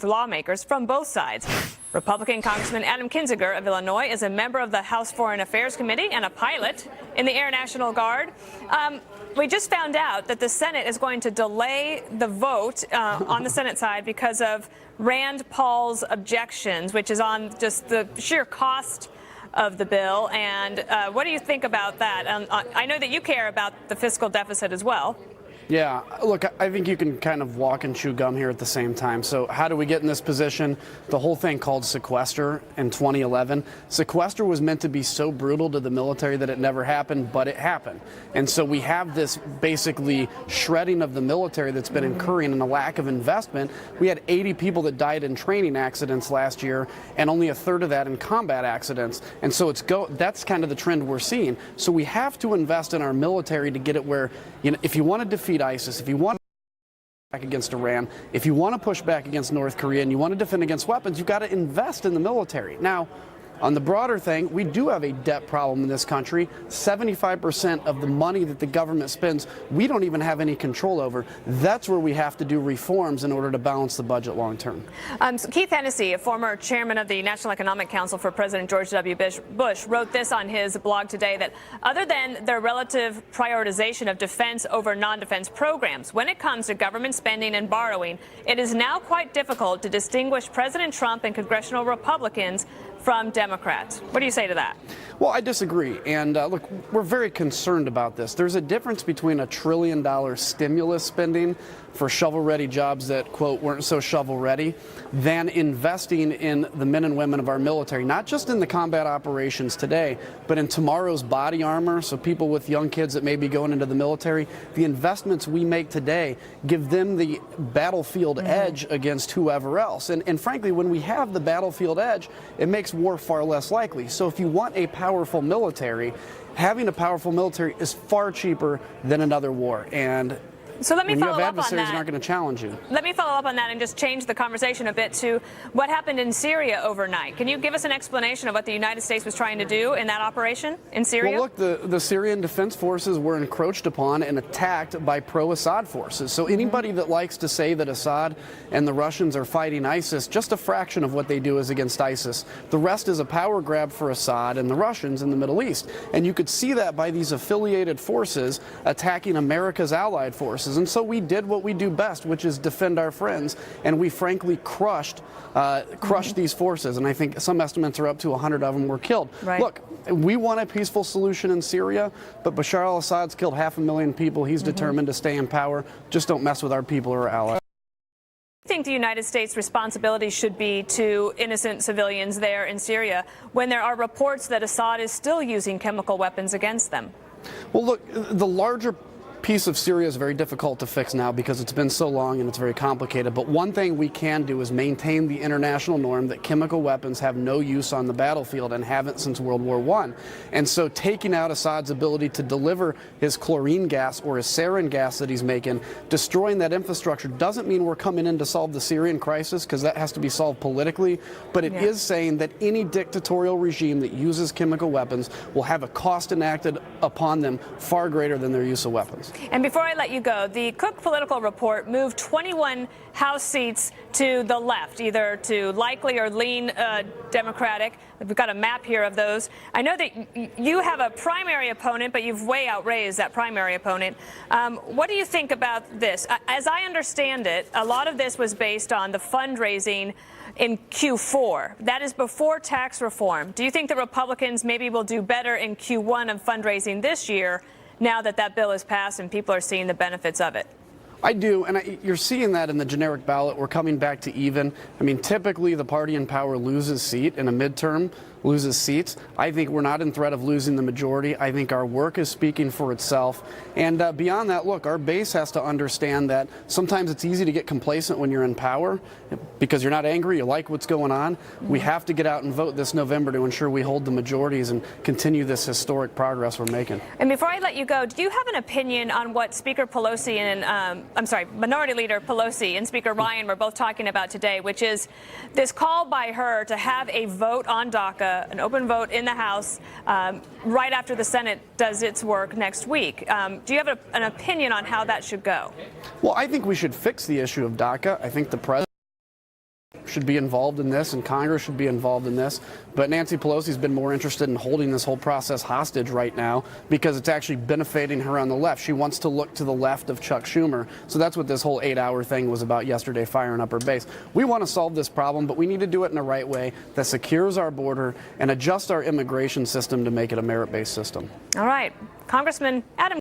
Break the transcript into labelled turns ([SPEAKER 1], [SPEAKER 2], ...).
[SPEAKER 1] lawmakers from both sides. Republican Congressman Adam Kinzinger of Illinois is a member of the House Foreign Affairs Committee and a pilot in the Air National Guard. We just found out that the Senate is going to delay the vote on the Senate side because of Rand Paul's objections, which is on just the sheer cost of the bill. And what do you think about that? I know that you care about the fiscal deficit as well.
[SPEAKER 2] Yeah, look, I think you can kind of walk and chew gum here at the same time. So how do we get in this position? The whole thing called sequester in 2011. Sequester was meant to be so brutal to the military that it never happened, but it happened. And so we have this basically shredding of the military that's been incurring and a lack of investment. We had 80 people that died in training accidents last year and only a third of that in combat accidents. And so that's kind of the trend we're seeing. So we have to invest in our military to get it where, you know, if you want to defeat ISIS, if you want to push back against Iran, if you want to push back against North Korea, and you want to defend against weapons, you've got to invest in the military. Now, on the broader thing, we do have a debt problem in this country. 75% of the money that the government spends, we don't even have any control over. That's where we have to do reforms in order to balance the budget long term.
[SPEAKER 1] So Keith Hennessy, a former chairman of the National Economic Council for President George W. Bush, wrote this on his blog today, that other than their relative prioritization of defense over non-defense programs, when it comes to government spending and borrowing, it is now quite difficult to distinguish President Trump and congressional Republicans from Democrats. What do you say to that?
[SPEAKER 2] Well, I disagree. And look, we're very concerned about this. There's a difference between $1 trillion stimulus spending for shovel-ready jobs that, quote, weren't so shovel-ready, than investing in the men and women of our military, not just in the combat operations today, but in tomorrow's body armor. So people with young kids that may be going into the military, the investments we make today give them the battlefield edge against whoever else. And frankly, when we have the battlefield edge, it makes war far less likely. So if you want a powerful military, having a powerful military is far cheaper than another war. And
[SPEAKER 1] so let me
[SPEAKER 2] when
[SPEAKER 1] follow
[SPEAKER 2] you have
[SPEAKER 1] up on
[SPEAKER 2] adversaries
[SPEAKER 1] that.
[SPEAKER 2] Aren't going to challenge you.
[SPEAKER 1] Let me follow up on that and just change the conversation a bit to what happened in Syria overnight. Can you give us an explanation of what the United States was trying to do in that operation in Syria?
[SPEAKER 2] Well, look, the Syrian defense forces were encroached upon and attacked by pro-Assad forces. So anybody that likes to say that Assad and the Russians are fighting ISIS, just a fraction of what they do is against ISIS. The rest is a power grab for Assad and the Russians in the Middle East. And you could see that by these affiliated forces attacking America's allied forces. And so we did what we do best, which is defend our friends, and we frankly crushed these forces. And I think some estimates are up to 100 of them were killed.
[SPEAKER 1] Right.
[SPEAKER 2] Look, we want a peaceful solution in Syria, but Bashar al-Assad's killed 500,000 people. He's determined to stay in power. Just don't mess with our people or our allies.
[SPEAKER 1] I think the United States' responsibility should be to innocent civilians there in Syria when there are reports that Assad is still using chemical weapons against them.
[SPEAKER 2] Well, look, the larger piece of Syria is very difficult to fix now because it's been so long and it's very complicated. But one thing we can do is maintain the international norm that chemical weapons have no use on the battlefield and haven't since World War I. And so taking out Assad's ability to deliver his chlorine gas or his sarin gas that he's making, destroying that infrastructure, doesn't mean we're coming in to solve the Syrian crisis, because that has to be solved politically. But it is saying that any dictatorial regime that uses chemical weapons will have a cost enacted upon them far greater than their use of weapons.
[SPEAKER 1] And before I let you go, the Cook Political Report moved 21 House seats to the left, either to likely or lean Democratic. We've got a map here of those. I know that you have a primary opponent, but you've way outraised that primary opponent. What do you think about this? As I understand it, a lot of this was based on the fundraising in Q4. That is before tax reform. Do you think the Republicans maybe will do better in Q1 of fundraising this year, now that that bill is passed and people are seeing the benefits of it?
[SPEAKER 2] I do, and you're seeing that in the generic ballot. We're coming back to even. I mean, typically the party in power loses seat in a midterm, loses seats. I think we're not in threat of losing the majority. I think our work is speaking for itself. And beyond that, look, our base has to understand that sometimes it's easy to get complacent when you're in power because you're not angry, you like what's going on. We have to get out and vote this November to ensure we hold the majorities and continue this historic progress we're making.
[SPEAKER 1] And before I let you go, do you have an opinion on what Speaker Pelosi and, Minority Leader Pelosi and Speaker Ryan were both talking about today, which is this call by her to have a vote on DACA, an open vote in the House, right after the Senate does its work next week. Do you have an opinion on how that should go?
[SPEAKER 2] Well, I think we should fix the issue of DACA. I think the president should be involved in this and Congress should be involved in this. But Nancy Pelosi's been more interested in holding this whole process hostage right now because it's actually benefiting her on the left. She wants to look to the left of Chuck Schumer. So that's what this whole 8-hour thing was about yesterday, firing up her base. We want to solve this problem, but we need to do it in the right way that secures our border and adjust our immigration system to make it a merit-based system.
[SPEAKER 1] All right. Congressman Adam